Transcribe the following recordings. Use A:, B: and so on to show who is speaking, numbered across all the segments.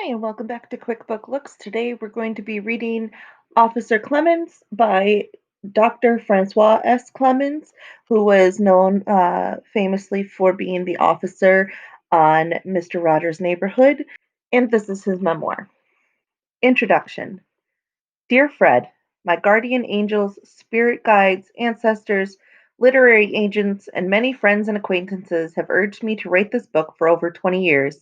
A: Hi, and welcome back to Quick Book Looks. Today we're going to be reading Officer Clemmons by Dr. Francois S. Clemmons, who was known famously for being the officer on Mr. Rogers' Neighborhood, and this is his memoir. Introduction. Dear Fred, my guardian angels, spirit guides, ancestors, literary agents, and many friends and acquaintances have urged me to write this book for over 20 years.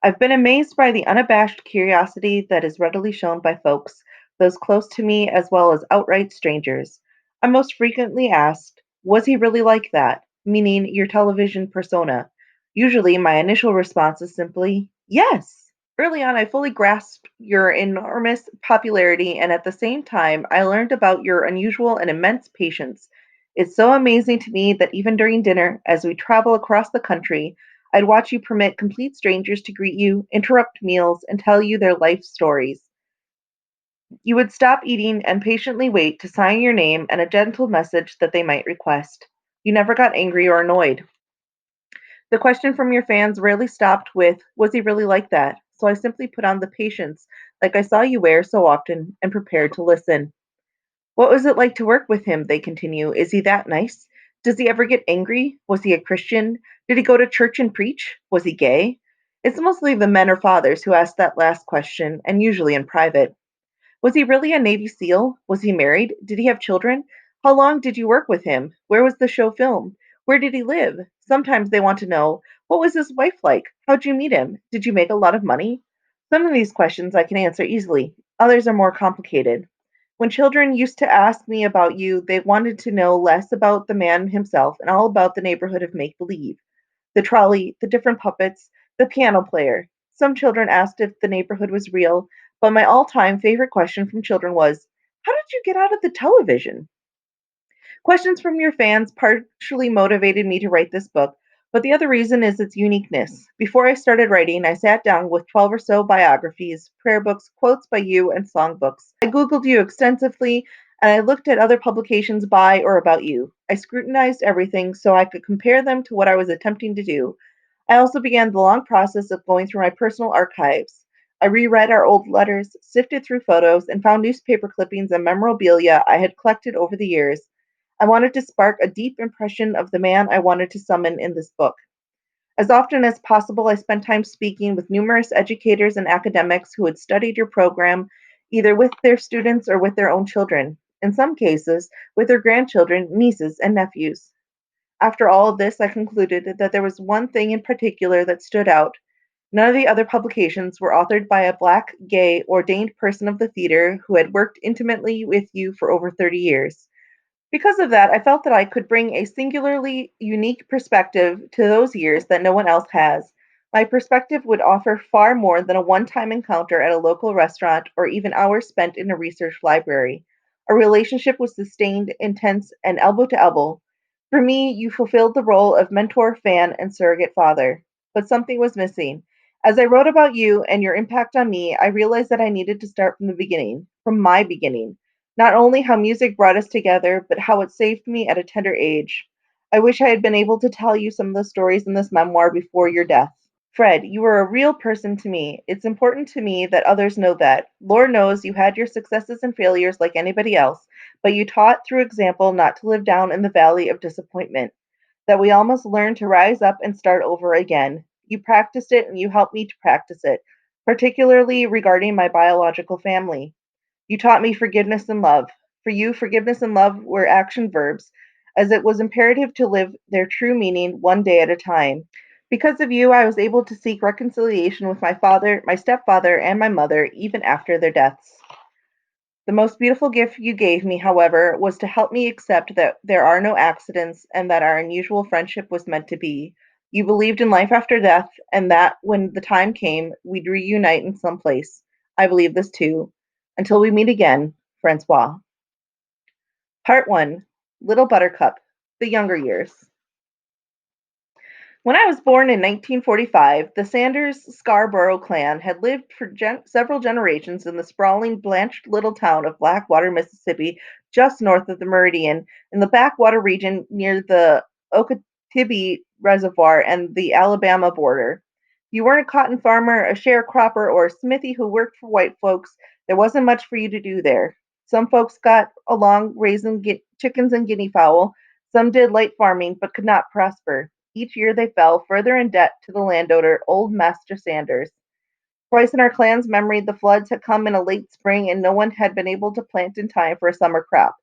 A: I've been amazed by the unabashed curiosity that is readily shown by folks, those close to me as well as outright strangers. I'm most frequently asked, was he really like that? Meaning your television persona. Usually my initial response is simply, yes. Early on, I fully grasped your enormous popularity, and at the same time, I learned about your unusual and immense patience. It's so amazing to me that even during dinner, as we travel across the country, I'd watch you permit complete strangers to greet you, interrupt meals, and tell you their life stories. You would stop eating and patiently wait to sign your name and a gentle message that they might request. You never got angry or annoyed. The question from your fans rarely stopped with, was he really like that? So I simply put on the patience, like I saw you wear so often, and prepared to listen. What was it like to work with him? They continue. Is he that nice? Does he ever get angry? Was he a Christian? Did he go to church and preach? Was he gay? It's mostly the men or fathers who ask that last question, and usually in private. Was he really a Navy SEAL? Was he married? Did he have children? How long did you work with him? Where was the show filmed? Where did he live? Sometimes they want to know, what was his wife like? How'd you meet him? Did you make a lot of money? Some of these questions I can answer easily. Others are more complicated. When children used to ask me about you, they wanted to know less about the man himself and all about the neighborhood of make believe. The trolley, the different puppets, the piano player. Some children asked if the neighborhood was real, but my all-time favorite question from children was, how did you get out of the television? Questions from your fans partially motivated me to write this book, but the other reason is its uniqueness. Before I started writing, I sat down with 12 or so biographies, prayer books, quotes by you, and songbooks. I Googled you extensively, and I looked at other publications by or about you. I scrutinized everything so I could compare them to what I was attempting to do. I also began the long process of going through my personal archives. I reread our old letters, sifted through photos, and found newspaper clippings and memorabilia I had collected over the years. I wanted to spark a deep impression of the man I wanted to summon in this book. As often as possible, I spent time speaking with numerous educators and academics who had studied your program, either with their students or with their own children, in some cases, with their grandchildren, nieces, and nephews. After all of this, I concluded that there was one thing in particular that stood out. None of the other publications were authored by a black, gay, ordained person of the theater who had worked intimately with you for over 30 years. Because of that, I felt that I could bring a singularly unique perspective to those years that no one else has. My perspective would offer far more than a one time encounter at a local restaurant or even hours spent in a research library. A relationship was sustained, intense, and elbow to elbow. For me, you fulfilled the role of mentor, fan, and surrogate father. But something was missing. As I wrote about you and your impact on me, I realized that I needed to start from the beginning, from my beginning. Not only how music brought us together, but how it saved me at a tender age. I wish I had been able to tell you some of the stories in this memoir before your death. Fred, you were a real person to me. It's important to me that others know that. Lord knows you had your successes and failures like anybody else, but you taught through example not to live down in the valley of disappointment, that we all must learn to rise up and start over again. You practiced it and you helped me to practice it, particularly regarding my biological family. You taught me forgiveness and love. For you, forgiveness and love were action verbs, as it was imperative to live their true meaning one day at a time. Because of you, I was able to seek reconciliation with my father, my stepfather, and my mother, even after their deaths. The most beautiful gift you gave me, however, was to help me accept that there are no accidents and that our unusual friendship was meant to be. You believed in life after death, and that when the time came, we'd reunite in some place. I believe this too. Until we meet again, Francois. Part 1. Little Buttercup, The Younger Years. When I was born in 1945, the Sanders Scarborough clan had lived for several generations in the sprawling, blanched little town of Blackwater, Mississippi, just north of the Meridian, in the backwater region near the Okeechobee Reservoir and the Alabama border. You weren't a cotton farmer, a sharecropper, or a smithy who worked for white folks. There wasn't much for you to do there. Some folks got along raising chickens and guinea fowl. Some did light farming but could not prosper. Each year they fell further in debt to the landowner, old Master Sanders. Twice in our clan's memory, the floods had come in a late spring and no one had been able to plant in time for a summer crop.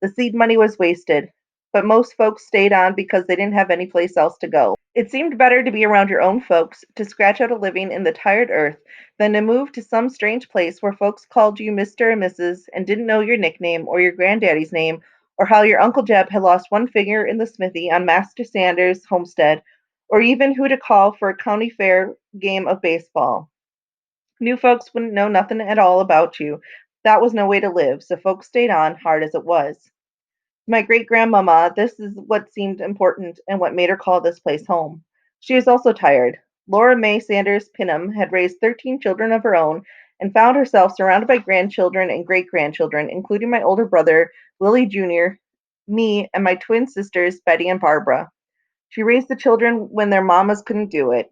A: The seed money was wasted, but most folks stayed on because they didn't have any place else to go. It seemed better to be around your own folks, to scratch out a living in the tired earth, than to move to some strange place where folks called you Mr. and Mrs. and didn't know your nickname or your granddaddy's name, or how your Uncle Jeb had lost one finger in the smithy on Master Sanders' homestead, or even who to call for a county fair game of baseball. New folks wouldn't know nothing at all about you. That was no way to live, so folks stayed on, hard as it was. My great grandmamma, this is what seemed important and what made her call this place home. She was also tired. Laura May Sanders Pinham had raised 13 children of her own and found herself surrounded by grandchildren and great grandchildren, including my older brother, Willie Jr., me, and my twin sisters, Betty and Barbara. She raised the children when their mamas couldn't do it.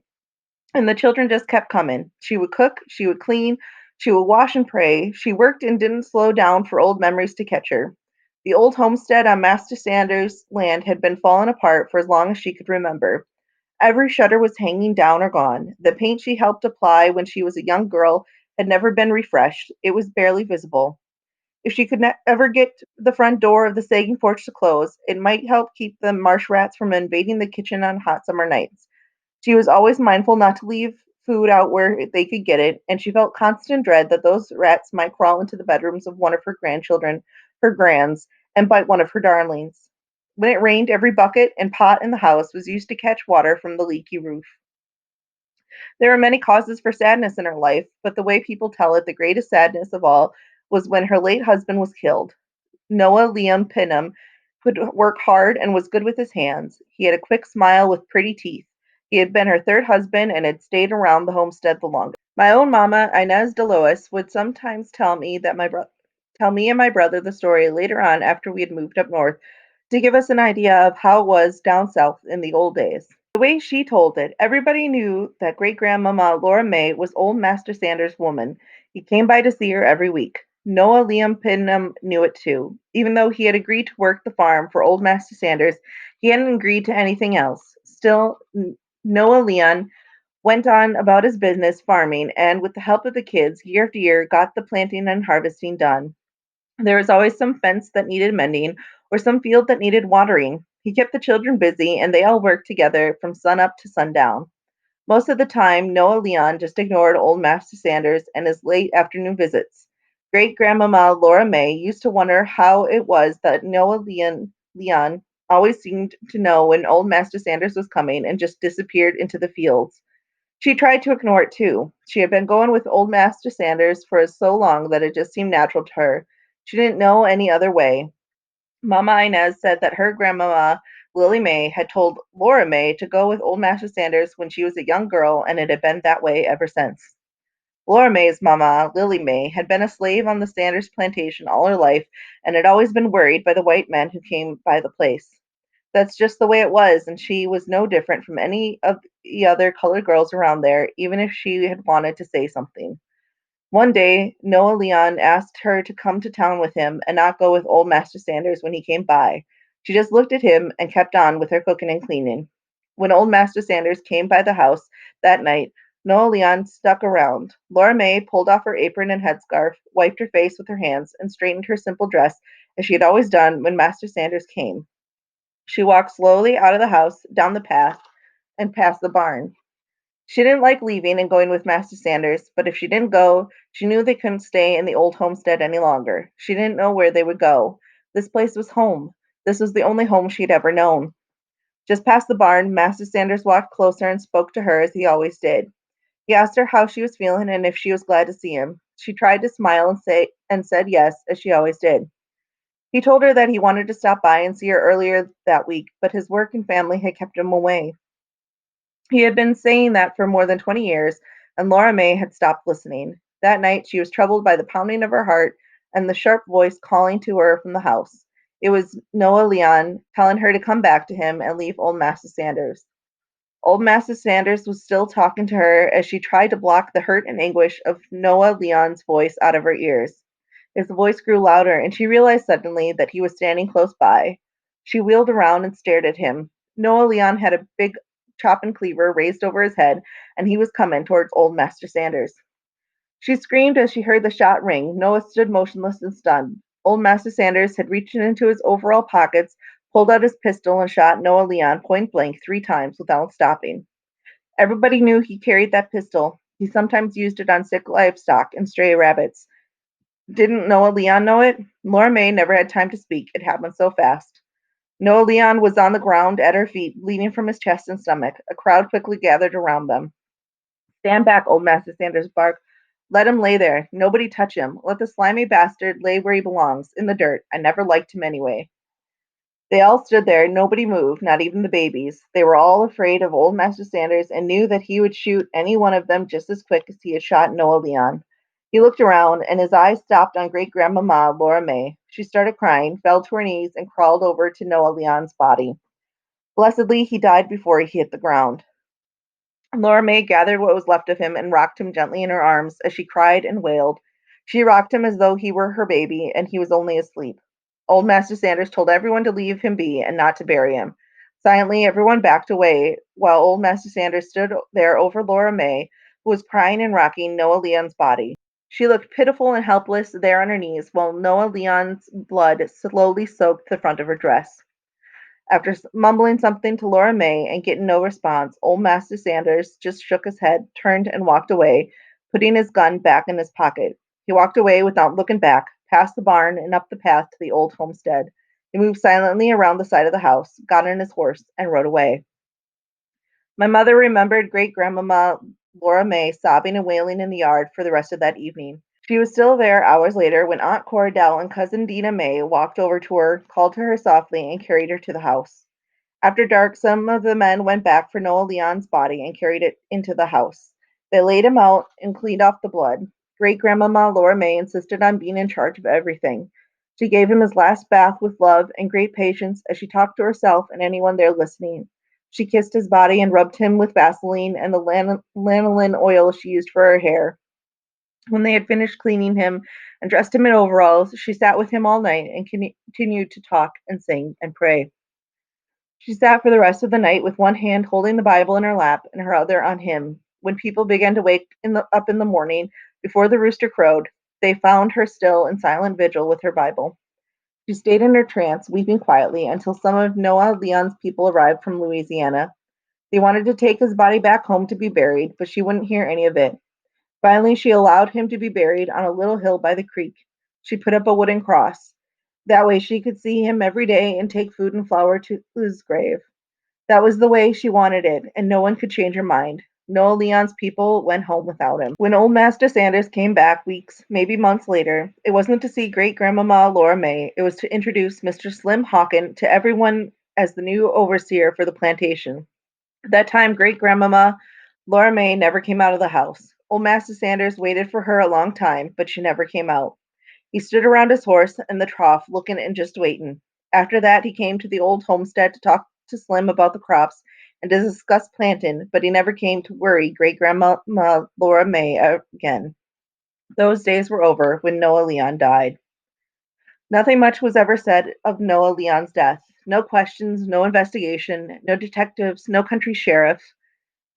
A: And the children just kept coming. She would cook, she would clean, she would wash and pray. She worked and didn't slow down for old memories to catch her. The old homestead on Master Sanders' land had been falling apart for as long as she could remember. Every shutter was hanging down or gone. The paint she helped apply when she was a young girl had never been refreshed. It was barely visible. If she could ever get the front door of the sagging porch to close, it might help keep the marsh rats from invading the kitchen on hot summer nights. She was always mindful not to leave food out where they could get it, and she felt constant dread that those rats might crawl into the bedrooms of one of her grandchildren, her grands, and bite one of her darlings. When it rained, every bucket and pot in the house was used to catch water from the leaky roof. There were many causes for sadness in her life, but the way people tell it, the greatest sadness of all was when her late husband was killed. Noah Liam Pinham could work hard and was good with his hands. He had a quick smile with pretty teeth. He had been her third husband and had stayed around the homestead the longest. My own mama, Inez DeLois, would sometimes tell me and my brother the story later on after we had moved up north to give us an idea of how it was down south in the old days. The way she told it, everybody knew that great grandmama Laura May was old Master Sanders' woman. He came by to see her every week. Noah Liam Pinham knew it too. Even though he had agreed to work the farm for old Master Sanders, he hadn't agreed to anything else. Still, Noah Leon went on about his business farming and, with the help of the kids, year after year got the planting and harvesting done. There was always some fence that needed mending or some field that needed watering. He kept the children busy and they all worked together from sunup to sundown. Most of the time, Noah Leon just ignored old Master Sanders and his late afternoon visits. Great Grandmama Laura May used to wonder how it was that Leon always seemed to know when old Master Sanders was coming and just disappeared into the fields. She tried to ignore it too. She had been going with old Master Sanders for so long that it just seemed natural to her. She didn't know any other way. Mama Inez said that her grandmama, Lily May, had told Laura May to go with old Master Sanders when she was a young girl, and it had been that way ever since. Laura May's mama, Lily May, had been a slave on the Sanders plantation all her life and had always been worried by the white men who came by the place. That's just the way it was, and she was no different from any of the other colored girls around there, even if she had wanted to say something. One day, Noah Leon asked her to come to town with him and not go with old Master Sanders when he came by. She just looked at him and kept on with her cooking and cleaning. When old Master Sanders came by the house that night, Noah Leon stuck around. Laura May pulled off her apron and headscarf, wiped her face with her hands, and straightened her simple dress as she had always done when Master Sanders came. She walked slowly out of the house, down the path, and past the barn. She didn't like leaving and going with Master Sanders, but if she didn't go, she knew they couldn't stay in the old homestead any longer. She didn't know where they would go. This place was home. This was the only home she'd ever known. Just past the barn, Master Sanders walked closer and spoke to her as he always did. He asked her how she was feeling and if she was glad to see him. She tried to smile and said yes, as she always did. He told her that he wanted to stop by and see her earlier that week, but his work and family had kept him away. He had been saying that for more than 20 years, and Laura May had stopped listening. That night she was troubled by the pounding of her heart and the sharp voice calling to her from the house. It was Noah Leon telling her to come back to him and leave old Master Sanders. Old Master Sanders was still talking to her as she tried to block the hurt and anguish of Noah Leon's voice out of her ears. His voice grew louder, and she realized suddenly that he was standing close by. She wheeled around and stared at him. Noah Leon had a big chopping cleaver raised over his head, and he was coming towards Old Master Sanders. She screamed as she heard the shot ring. Noah stood motionless and stunned. Old Master Sanders had reached into his overall pockets, pulled out his pistol, and shot Noah Leon point blank 3 times without stopping. Everybody knew he carried that pistol. He sometimes used it on sick livestock and stray rabbits. Didn't Noah Leon know it? Laura May never had time to speak. It happened so fast. Noah Leon was on the ground at her feet, bleeding from his chest and stomach. A crowd quickly gathered around them. Stand back, Old Master Sanders barked. Let him lay there. Nobody touch him. Let the slimy bastard lay where he belongs, in the dirt. I never liked him anyway. They all stood there. Nobody moved, not even the babies. They were all afraid of Old Master Sanders and knew that he would shoot any one of them just as quick as he had shot Noah Leon. He looked around, and his eyes stopped on great-grandmama Laura May. She started crying, fell to her knees, and crawled over to Noah Leon's body. Blessedly, he died before he hit the ground. Laura May gathered what was left of him and rocked him gently in her arms as she cried and wailed. She rocked him as though he were her baby and he was only asleep. Old Master Sanders told everyone to leave him be and not to bury him. Silently, everyone backed away while Old Master Sanders stood there over Laura May, who was crying and rocking Noah Leon's body. She looked pitiful and helpless there on her knees while Noah Leon's blood slowly soaked the front of her dress. After mumbling something to Laura May and getting no response, Old Master Sanders just shook his head, turned and walked away, putting his gun back in his pocket. He walked away without looking back, past the barn and up the path to the old homestead. He moved silently around the side of the house, got on his horse, and rode away. My mother remembered great-grandmama Laura May sobbing and wailing in the yard for the rest of that evening. She was still there hours later when Aunt Cordell and Cousin Dina May walked over to her, called to her softly, and carried her to the house. After dark, some of the men went back for Noah Leon's body and carried it into the house. They laid him out and cleaned off the blood. Great-grandmama Laura May insisted on being in charge of everything. She gave him his last bath with love and great patience as she talked to herself and anyone there listening. She kissed his body and rubbed him with Vaseline and the lanolin oil she used for her hair. When they had finished cleaning him and dressed him in overalls, she sat with him all night and continued to talk and sing and pray. She sat for the rest of the night with one hand holding the Bible in her lap and her other on him. When people began to wake up in the morning, before the rooster crowed, they found her still in silent vigil with her Bible. She stayed in her trance, weeping quietly, until some of Noah Leon's people arrived from Louisiana. They wanted to take his body back home to be buried, but she wouldn't hear any of it. Finally, she allowed him to be buried on a little hill by the creek. She put up a wooden cross. That way she could see him every day and take food and flour to his grave. That was the way she wanted it, and no one could change her mind. Noah Leon's people went home without him. When old Master Sanders came back weeks, maybe months later, it wasn't to see great-grandmama Laura May. It was to introduce Mr. Slim Hawken to everyone as the new overseer for the plantation. At that time, great-grandmama Laura May never came out of the house. Old Master Sanders waited for her a long time, but she never came out. He stood around his horse in the trough, looking and just waiting. After that, he came to the old homestead to talk to Slim about the crops and to discuss planting, but he never came to worry great-grandma Laura May again. Those days were over when Noah Leon died. Nothing much was ever said of Noah Leon's death. No questions, no investigation, no detectives, no country sheriff,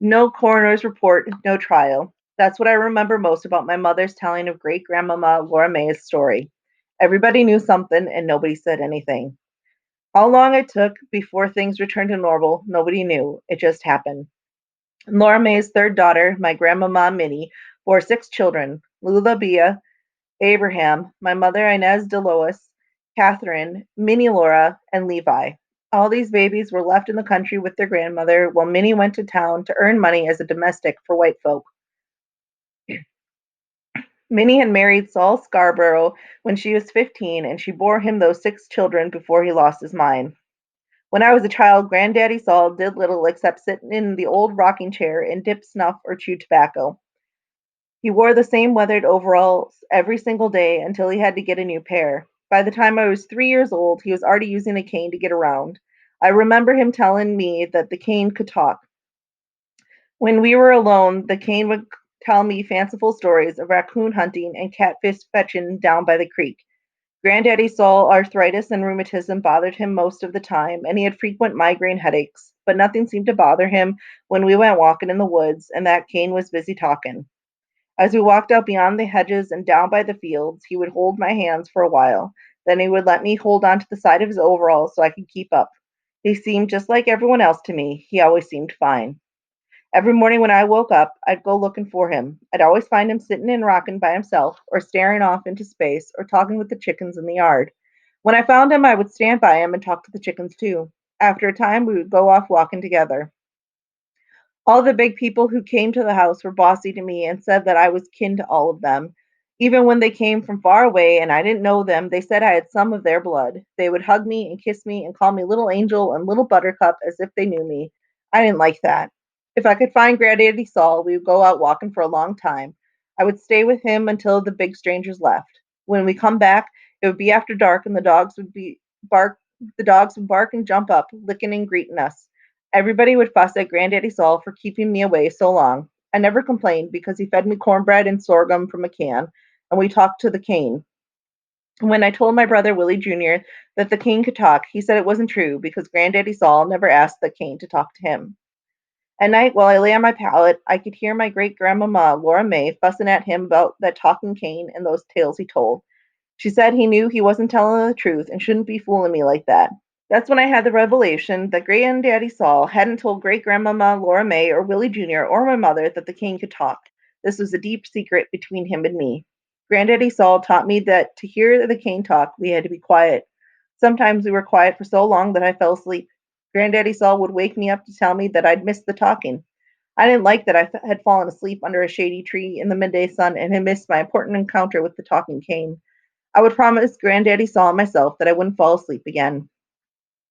A: no coroner's report, no trial. That's what I remember most about my mother's telling of great-grandmama Laura May's story. Everybody knew something and nobody said anything. How long it took before things returned to normal, nobody knew. It just happened. Laura May's third daughter, my grandmama Minnie, bore 6 children: Lula Bia, Abraham, my mother Inez de Lois, Catherine, Minnie Laura, and Levi. All these babies were left in the country with their grandmother while Minnie went to town to earn money as a domestic for white folk. Minnie had married Saul Scarborough when she was 15, and she bore him those 6 children before he lost his mind. When I was a child, Granddaddy Saul did little except sit in the old rocking chair and dip snuff or chew tobacco. He wore the same weathered overalls every single day until he had to get a new pair. By the time I was 3 years old, he was already using a cane to get around. I remember him telling me that the cane could talk. When we were alone, the cane would tell me fanciful stories of raccoon hunting and catfish fetching down by the creek. Granddaddy Saul arthritis and rheumatism bothered him most of the time, and he had frequent migraine headaches, but nothing seemed to bother him when we went walking in the woods and that cane was busy talking. As we walked out beyond the hedges and down by the fields, he would hold my hands for a while. Then he would let me hold on to the side of his overalls so I could keep up. He seemed just like everyone else to me. He always seemed fine. Every morning when I woke up, I'd go looking for him. I'd always find him sitting and rocking by himself, or staring off into space, or talking with the chickens in the yard. When I found him, I would stand by him and talk to the chickens too. After a time, we would go off walking together. All the big people who came to the house were bossy to me and said that I was kin to all of them. Even when they came from far away and I didn't know them, they said I had some of their blood. They would hug me and kiss me and call me little angel and little buttercup as if they knew me. I didn't like that. If I could find Granddaddy Saul, we would go out walking for a long time. I would stay with him until the big strangers left. When we come back, it would be after dark and the dogs would bark and jump up, licking and greeting us. Everybody would fuss at Granddaddy Saul for keeping me away so long. I never complained because he fed me cornbread and sorghum from a can, and we talked to the cane. When I told my brother Willie Jr. that the cane could talk, he said it wasn't true because Granddaddy Saul never asked the cane to talk to him. At night, while I lay on my pallet, I could hear my great grandmama, Laura May, fussing at him about that talking cane and those tales he told. She said he knew he wasn't telling the truth and shouldn't be fooling me like that. That's when I had the revelation that Granddaddy Saul hadn't told great grandmama Laura May or Willie Jr. or my mother that the cane could talk. This was a deep secret between him and me. Granddaddy Saul taught me that to hear the cane talk, we had to be quiet. Sometimes we were quiet for so long that I fell asleep. Granddaddy Saul would wake me up to tell me that I'd missed the talking. I didn't like that had fallen asleep under a shady tree in the midday sun and had missed my important encounter with the talking cane. I would promise Granddaddy Saul and myself that I wouldn't fall asleep again.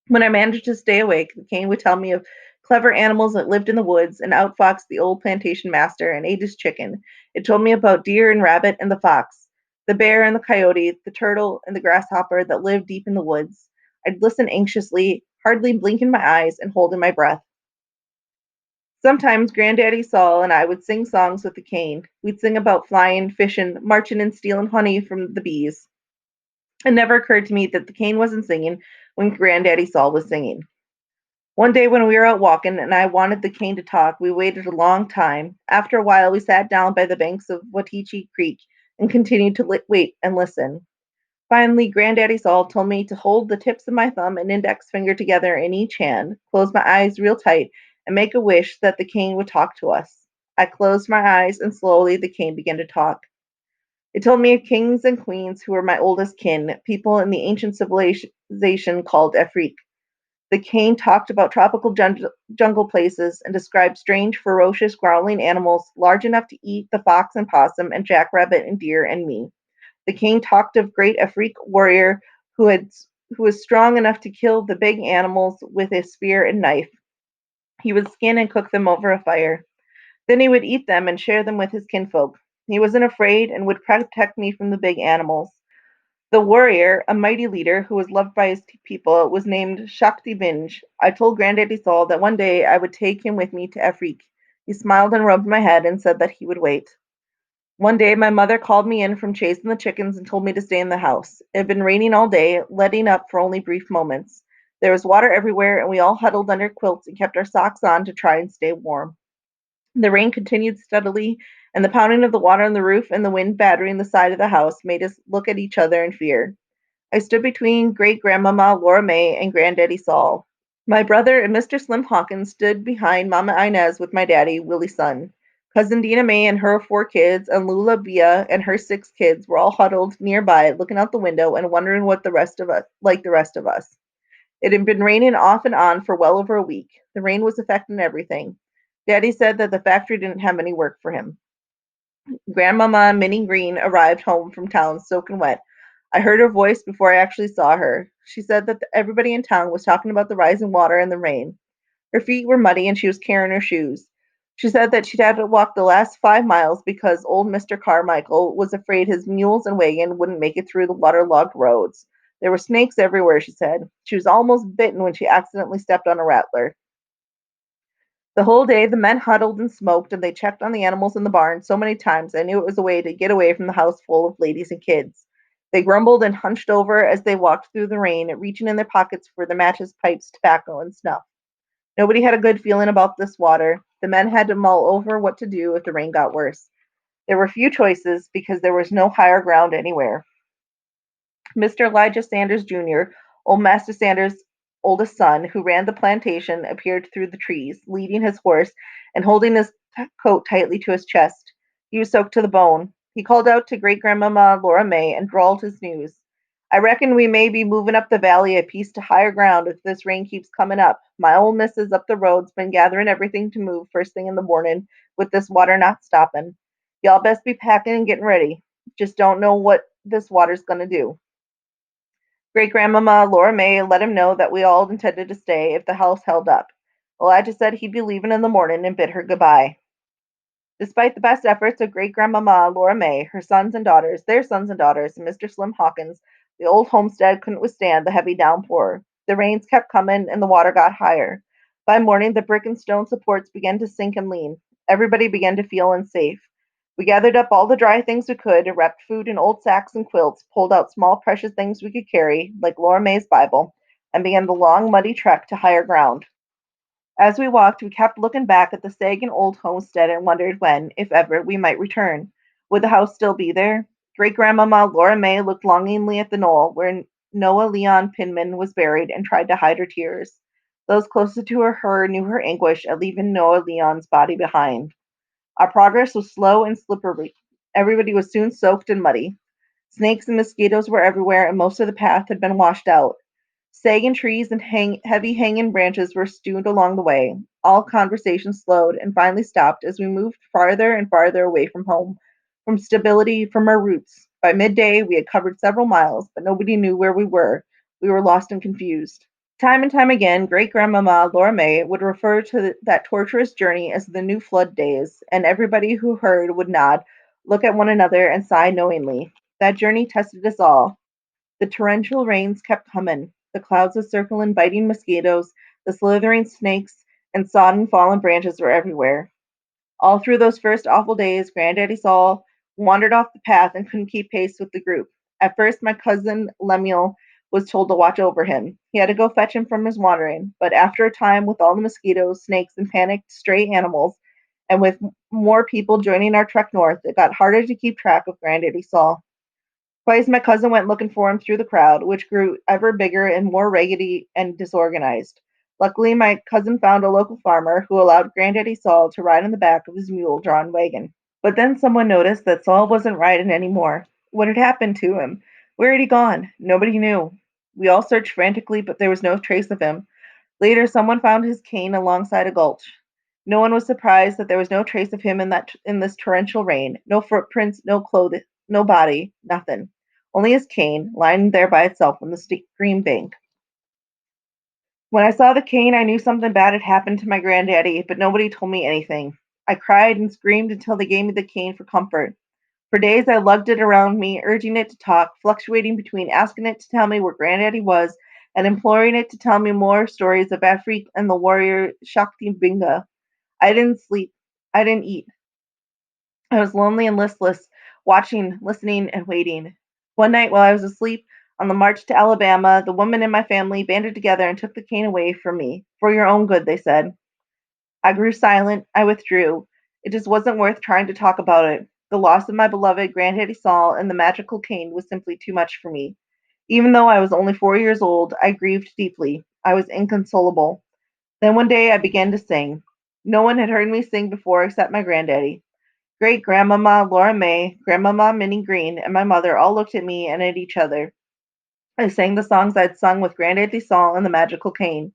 A: When I managed to stay awake, the cane would tell me of clever animals that lived in the woods and outfoxed the old plantation master and ate his chicken. It told me about deer and rabbit and the fox, the bear and the coyote, the turtle and the grasshopper that lived deep in the woods. I'd listen anxiously, hardly blinking my eyes and holding my breath. Sometimes Granddaddy Saul and I would sing songs with the cane. We'd sing about flying, fishing, marching, and stealing honey from the bees. It never occurred to me that the cane wasn't singing when Granddaddy Saul was singing. One day when we were out walking and I wanted the cane to talk, we waited a long time. After a while, we sat down by the banks of Watichi Creek and continued to wait and listen. Finally, Granddaddy Saul told me to hold the tips of my thumb and index finger together in each hand, close my eyes real tight, and make a wish that the cane would talk to us. I closed my eyes and slowly the cane began to talk. It told me of kings and queens who were my oldest kin, people in the ancient civilization called Efreet. The cane talked about tropical jungle places and described strange, ferocious, growling animals large enough to eat the fox and possum and jackrabbit and deer and me. The king talked of great Afrique warrior who had who was strong enough to kill the big animals with a spear and knife. He would skin and cook them over a fire. Then he would eat them and share them with his kinfolk. He wasn't afraid and would protect me from the big animals. The warrior, a mighty leader who was loved by his people, was named Shakti Binj. I told Granddaddy Saul that one day I would take him with me to Afrique. He smiled and rubbed my head and said that he would wait. One day my mother called me in from chasing the chickens and told me to stay in the house. It had been raining all day, letting up for only brief moments. There was water everywhere, and we all huddled under quilts and kept our socks on to try and stay warm. The rain continued steadily, and the pounding of the water on the roof and the wind battering the side of the house made us look at each other in fear. I stood between great grandmama Laura May and Granddaddy Saul. My brother and Mr. Slim Hawkins stood behind Mama Inez with my daddy, Willie Son. Cousin Dina May and her 4 kids, and Lula Bia and her 6 kids were all huddled nearby, looking out the window and wondering what the rest of us. It had been raining off and on for well over a week. The rain was affecting everything. Daddy said that the factory didn't have any work for him. Grandmama Minnie Green arrived home from town soaking wet. I heard her voice before I actually saw her. She said that everybody in town was talking about the rising water and the rain. Her feet were muddy and she was carrying her shoes. She said that she'd had to walk the last 5 miles because old Mr. Carmichael was afraid his mules and wagon wouldn't make it through the waterlogged roads. There were snakes everywhere, she said. She was almost bitten when she accidentally stepped on a rattler. The whole day the men huddled and smoked, and they checked on the animals in the barn so many times I knew it was a way to get away from the house full of ladies and kids. They grumbled and hunched over as they walked through the rain, reaching in their pockets for their matches, pipes, tobacco, and snuff. Nobody had a good feeling about this water. The men had to mull over what to do if the rain got worse. There were few choices because there was no higher ground anywhere. Mr. Elijah Sanders, Jr., old Master Sanders' oldest son, who ran the plantation, appeared through the trees, leading his horse and holding his coat tightly to his chest. He was soaked to the bone. He called out to great-grandmama Laura May and drawled his news. "I reckon we may be moving up the valley a piece to higher ground if this rain keeps coming up. My old missus up the road's been gathering everything to move first thing in the morning, with this water not stopping. Y'all best be packing and getting ready. Just don't know what this water's going to do." Great-grandmama Laura May let him know that we all intended to stay if the house held up. Elijah said he'd be leaving in the morning and bid her goodbye. Despite the best efforts of great-grandmama Laura May, their sons and daughters, and Mr. Slim Hawkins, the old homestead couldn't withstand the heavy downpour. The rains kept coming and the water got higher. By morning, the brick and stone supports began to sink and lean. Everybody began to feel unsafe. We gathered up all the dry things we could, wrapped food in old sacks and quilts, pulled out small precious things we could carry, like Laura May's Bible, and began the long, muddy trek to higher ground. As we walked, we kept looking back at the sagging old homestead and wondered when, if ever, we might return. Would the house still be there? Great-grandmama Laura May looked longingly at the knoll where Noah Leon Pinman was buried and tried to hide her tears. Those closest to her knew her anguish at leaving Noah Leon's body behind. Our progress was slow and slippery. Everybody was soon soaked and muddy. Snakes and mosquitoes were everywhere, and most of the path had been washed out. Sagging trees and heavy hanging branches were strewn along the way. All conversation slowed and finally stopped as we moved farther and farther away from home, from stability, from our roots. By midday, we had covered several miles, but nobody knew where we were. We were lost and confused. Time and time again, great-grandmama Laura May would refer to that torturous journey as the New Flood days, and everybody who heard would nod, look at one another, and sigh knowingly. That journey tested us all. The torrential rains kept coming, the clouds of circling, biting mosquitoes, the slithering snakes, and sodden fallen branches were everywhere. All through those first awful days, Granddaddy Saul wandered off the path and couldn't keep pace with the group. At first, my cousin Lemuel was told to watch over him. He had to go fetch him from his wandering, but after a time, with all the mosquitoes, snakes, and panicked stray animals, and with more people joining our trek north, it got harder to keep track of Granddaddy Saul. Twice my cousin went looking for him through the crowd, which grew ever bigger and more raggedy and disorganized. Luckily, my cousin found a local farmer who allowed Granddaddy Saul to ride on the back of his mule-drawn wagon. But then someone noticed that Saul wasn't riding anymore. What had happened to him? Where had he gone? Nobody knew. We all searched frantically, but there was no trace of him. Later, someone found his cane alongside a gulch. No one was surprised that there was no trace of him in this torrential rain. No footprints, no clothes, no body, nothing. Only his cane, lying there by itself on the stream bank. When I saw the cane, I knew something bad had happened to my granddaddy, but nobody told me anything. I cried and screamed until they gave me the cane for comfort. For days I lugged it around me, urging it to talk, fluctuating between asking it to tell me where Granddaddy was and imploring it to tell me more stories of Afrique and the warrior Shakti Binga. I didn't sleep. I didn't eat. I was lonely and listless, watching, listening, and waiting. One night while I was asleep on the march to Alabama, the women in my family banded together and took the cane away from me. For your own good, they said. I grew silent. I withdrew. It just wasn't worth trying to talk about it. The loss of my beloved Granddaddy Saul and the magical cane was simply too much for me. Even though I was only 4 years old, I grieved deeply. I was inconsolable. Then one day I began to sing. No one had heard me sing before except my granddaddy. Great-grandmama Laura May, Grandmama Minnie Green, and my mother all looked at me and at each other. I sang the songs I'd sung with Granddaddy Saul and the magical cane.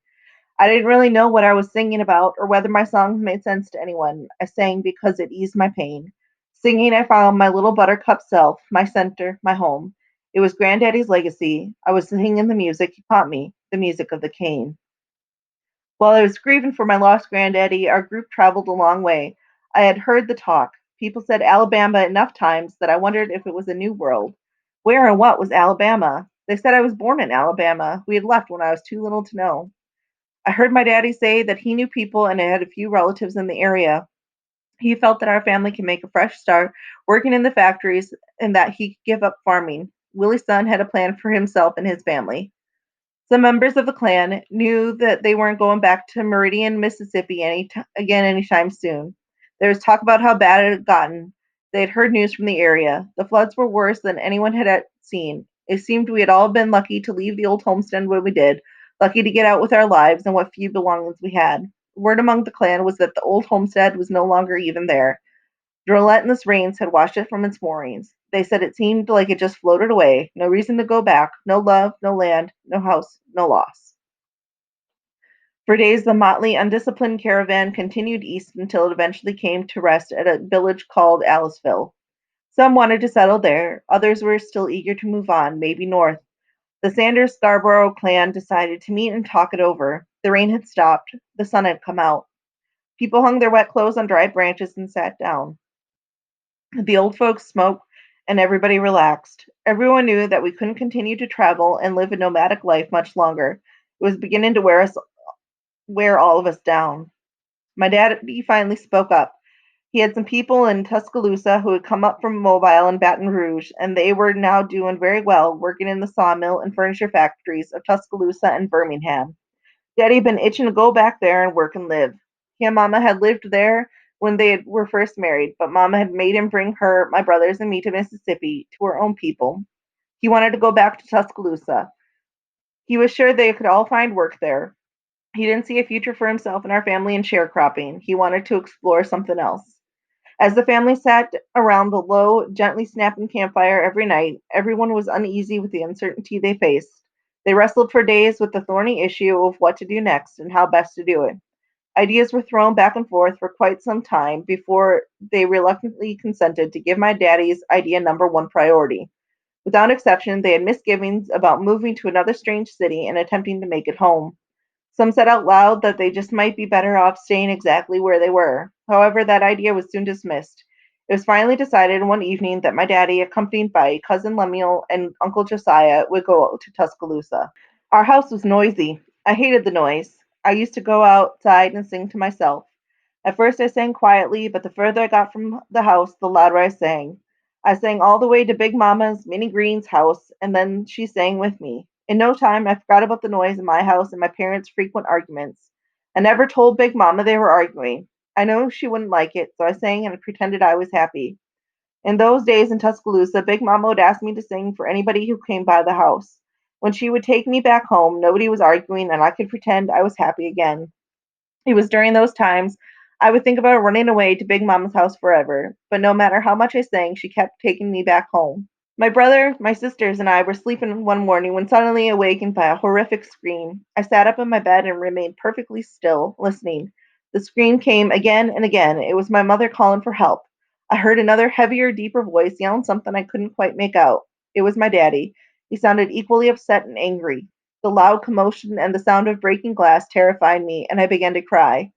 A: I didn't really know what I was singing about or whether my songs made sense to anyone. I sang because it eased my pain. Singing, I found my little buttercup self, my center, my home. It was Granddaddy's legacy. I was singing the music he taught me, the music of the cane. While I was grieving for my lost granddaddy, our group traveled a long way. I had heard the talk. People said Alabama enough times that I wondered if it was a new world. Where and what was Alabama? They said I was born in Alabama. We had left when I was too little to know. I heard my daddy say that he knew people and had a few relatives in the area. He felt that our family can make a fresh start working in the factories and that he could give up farming. Willie's son had a plan for himself and his family. Some members of the clan knew that they weren't going back to Meridian, Mississippi again anytime soon. There was talk about how bad it had gotten. They had heard news from the area. The floods were worse than anyone had seen. It seemed we had all been lucky to leave the old homestead when we did, lucky to get out with our lives and what few belongings we had. Word among the clan was that the old homestead was no longer even there. The relentless rains had washed it from its moorings. They said it seemed like it just floated away. No reason to go back. No love, no land, no house, no loss. For days, the motley, undisciplined caravan continued east until it eventually came to rest at a village called Aliceville. Some wanted to settle there. Others were still eager to move on, maybe north. The Sanders Scarborough clan decided to meet and talk it over. The rain had stopped. The sun had come out. People hung their wet clothes on dry branches and sat down. The old folks smoked, and everybody relaxed. Everyone knew that we couldn't continue to travel and live a nomadic life much longer. It was beginning to wear all of us down. My daddy finally spoke up. He had some people in Tuscaloosa who had come up from Mobile and Baton Rouge, and they were now doing very well, working in the sawmill and furniture factories of Tuscaloosa and Birmingham. Daddy had been itching to go back there and work and live. He and Mama had lived there when were first married, but Mama had made him bring her, my brothers, and me to Mississippi, to her own people. He wanted to go back to Tuscaloosa. He was sure they could all find work there. He didn't see a future for himself and our family in sharecropping. He wanted to explore something else. As the family sat around the low, gently snapping campfire every night, everyone was uneasy with the uncertainty they faced. They wrestled for days with the thorny issue of what to do next and how best to do it. Ideas were thrown back and forth for quite some time before they reluctantly consented to give my daddy's idea number one priority. Without exception, they had misgivings about moving to another strange city and attempting to make it home. Some said out loud that they just might be better off staying exactly where they were. However, that idea was soon dismissed. It was finally decided one evening that my daddy, accompanied by cousin Lemuel and Uncle Josiah, would go to Tuscaloosa. Our house was noisy. I hated the noise. I used to go outside and sing to myself. At first I sang quietly, but the further I got from the house, the louder I sang. I sang all the way to Big Mama's, Minnie Green's house, and then she sang with me. In no time, I forgot about the noise in my house and my parents' frequent arguments. I never told Big Mama they were arguing. I know she wouldn't like it, so I sang and pretended I was happy. In those days in Tuscaloosa, Big Mama would ask me to sing for anybody who came by the house. When she would take me back home, nobody was arguing and I could pretend I was happy again. It was during those times I would think about running away to Big Mama's house forever, but no matter how much I sang, she kept taking me back home. My brother, my sisters, and I were sleeping one morning when suddenly awakened by a horrific scream. I sat up in my bed and remained perfectly still, listening. The scream came again and again. It was my mother calling for help. I heard another heavier, deeper voice yelling something I couldn't quite make out. It was my daddy. He sounded equally upset and angry. The loud commotion and the sound of breaking glass terrified me, and I began to cry.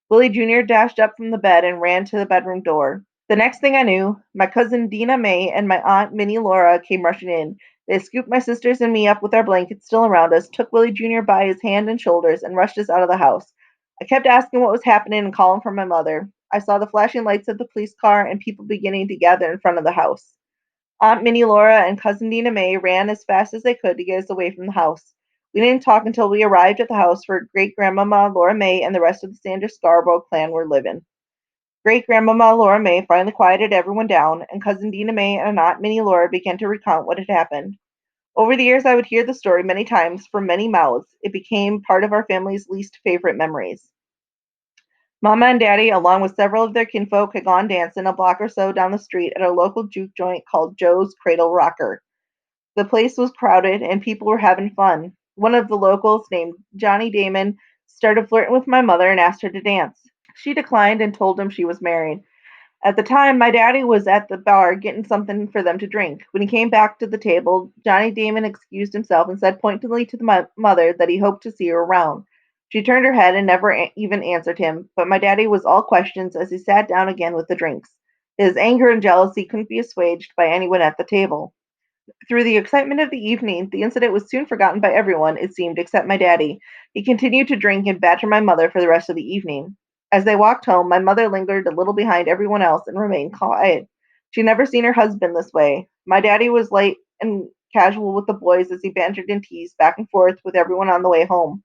A: Willie Jr. dashed up from the bed and ran to the bedroom door. The next thing I knew, my cousin Dina May and my aunt Minnie Laura came rushing in. They scooped my sisters and me up with our blankets still around us, took Willie Jr. by his hand and shoulders, and rushed us out of the house. I kept asking what was happening and calling for my mother. I saw the flashing lights of the police car and people beginning to gather in front of the house. Aunt Minnie Laura and cousin Dina May ran as fast as they could to get us away from the house. We didn't talk until we arrived at the house where great-grandmama Laura May and the rest of the Sanders Scarborough clan were living. Great-grandmama Laura May finally quieted everyone down, and cousin Dina May and Aunt Minnie Laura began to recount what had happened. Over the years, I would hear the story many times from many mouths. It became part of our family's least favorite memories. Mama and Daddy, along with several of their kinfolk, had gone dancing a block or so down the street at a local juke joint called Joe's Cradle Rocker. The place was crowded and people were having fun. One of the locals, named Johnny Damon, started flirting with my mother and asked her to dance. She declined and told him she was married. At the time, my daddy was at the bar getting something for them to drink. When he came back to the table, Johnny Damon excused himself and said pointedly to the mother that he hoped to see her around. She turned her head and never even answered him, but my daddy was all questions as he sat down again with the drinks. His anger and jealousy couldn't be assuaged by anyone at the table. Through the excitement of the evening, the incident was soon forgotten by everyone, it seemed, except my daddy. He continued to drink and badger my mother for the rest of the evening. As they walked home, my mother lingered a little behind everyone else and remained quiet. She had never seen her husband this way. My daddy was light and casual with the boys as he bantered and teased back and forth with everyone on the way home.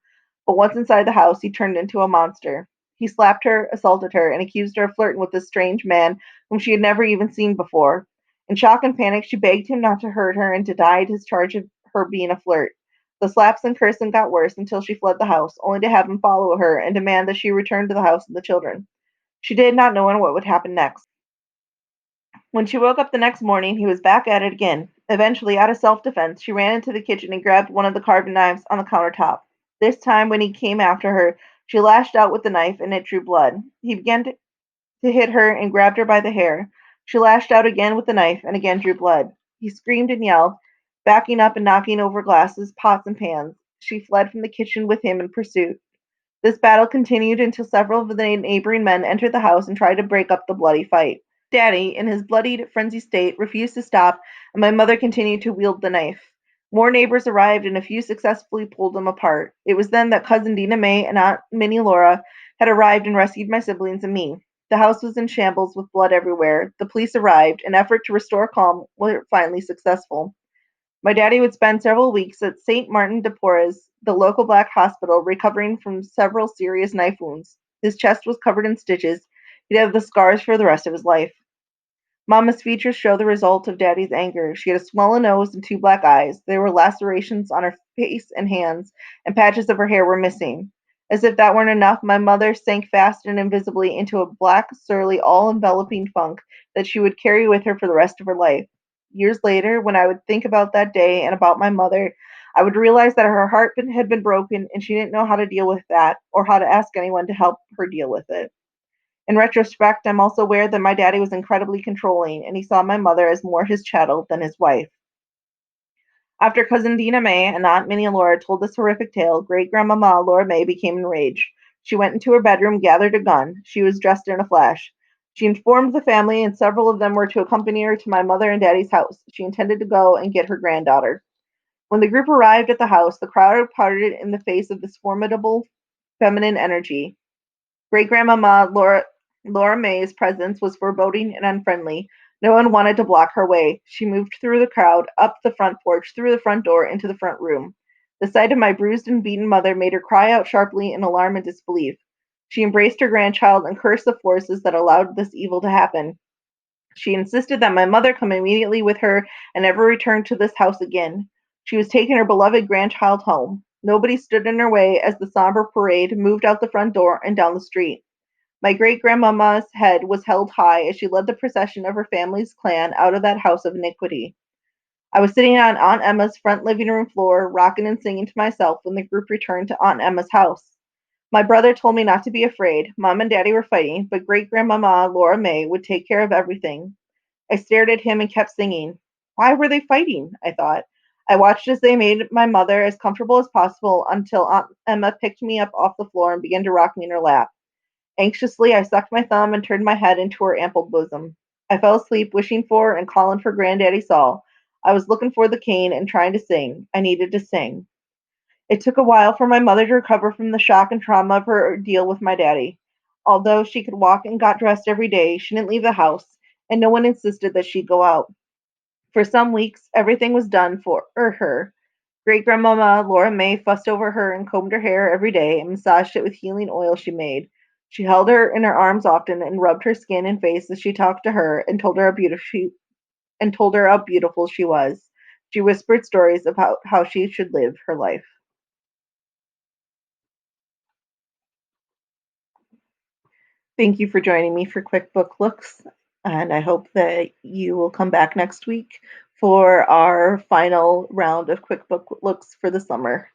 A: But once inside the house, he turned into a monster. He slapped her, assaulted her, and accused her of flirting with this strange man whom she had never even seen before. In shock and panic, she begged him not to hurt her and denied his charge of her being a flirt. The slaps and cursing got worse until she fled the house, only to have him follow her and demand that she return to the house and the children. She did not know what would happen next. When she woke up the next morning, he was back at it again. Eventually, out of self-defense, she ran into the kitchen and grabbed one of the carving knives on the countertop. This time, when he came after her, she lashed out with the knife and it drew blood. He began to hit her and grabbed her by the hair. She lashed out again with the knife and again drew blood. He screamed and yelled, backing up and knocking over glasses, pots, and pans. She fled from the kitchen with him in pursuit. This battle continued until several of the neighboring men entered the house and tried to break up the bloody fight. Daddy, in his bloodied, frenzied state, refused to stop, and my mother continued to wield the knife. More neighbors arrived, and a few successfully pulled them apart. It was then that cousin Dina May and Aunt Minnie Laura had arrived and rescued my siblings and me. The house was in shambles with blood everywhere. The police arrived. An effort to restore calm was finally successful. My daddy would spend several weeks at St. Martin de Porres, the local black hospital, recovering from several serious knife wounds. His chest was covered in stitches. He'd have the scars for the rest of his life. Mama's features show the result of Daddy's anger. She had a swollen nose and two black eyes. There were lacerations on her face and hands, and patches of her hair were missing. As if that weren't enough, my mother sank fast and invisibly into a black, surly, all-enveloping funk that she would carry with her for the rest of her life. Years later, when I would think about that day and about my mother, I would realize that her heart had been broken and she didn't know how to deal with that or how to ask anyone to help her deal with it. In retrospect, I'm also aware that my daddy was incredibly controlling, and he saw my mother as more his chattel than his wife. After cousin Dina May and Aunt Minnie Laura told this horrific tale, great-grandmama Laura May became enraged. She went into her bedroom, gathered a gun. She was dressed in a flash. She informed the family, and several of them were to accompany her to my mother and daddy's house. She intended to go and get her granddaughter. When the group arrived at the house, the crowd parted in the face of this formidable feminine energy. Great-grandmama Laura May's presence was foreboding and unfriendly. No one wanted to block her way. She moved through the crowd, up the front porch, through the front door, into the front room. The sight of my bruised and beaten mother made her cry out sharply in alarm and disbelief. She embraced her grandchild and cursed the forces that allowed this evil to happen. She insisted that my mother come immediately with her and never return to this house again. She was taking her beloved grandchild home. Nobody stood in her way as the somber parade moved out the front door and down the street. My great-grandmama's head was held high as she led the procession of her family's clan out of that house of iniquity. I was sitting on Aunt Emma's front living room floor, rocking and singing to myself when the group returned to Aunt Emma's house. My brother told me not to be afraid. Mom and Daddy were fighting, but great-grandmama Laura May would take care of everything. I stared at him and kept singing. Why were they fighting? I thought. I watched as they made my mother as comfortable as possible until Aunt Emma picked me up off the floor and began to rock me in her lap. Anxiously, I sucked my thumb and turned my head into her ample bosom. I fell asleep, wishing for and calling for Granddaddy Saul. I was looking for the cane and trying to sing. I needed to sing. It took a while for my mother to recover from the shock and trauma of her ordeal with my daddy. Although she could walk and got dressed every day, she didn't leave the house, and no one insisted that she go out. For some weeks, everything was done for her. Great-grandmama Laura May fussed over her and combed her hair every day and massaged it with healing oil she made. She held her in her arms often and rubbed her skin and face as she talked to her and told her how beautiful she was. She whispered stories about how she should live her life. Thank you for joining me for Quick Book Looks, and I hope that you will come back next week for our final round of Quick Book Looks for the summer.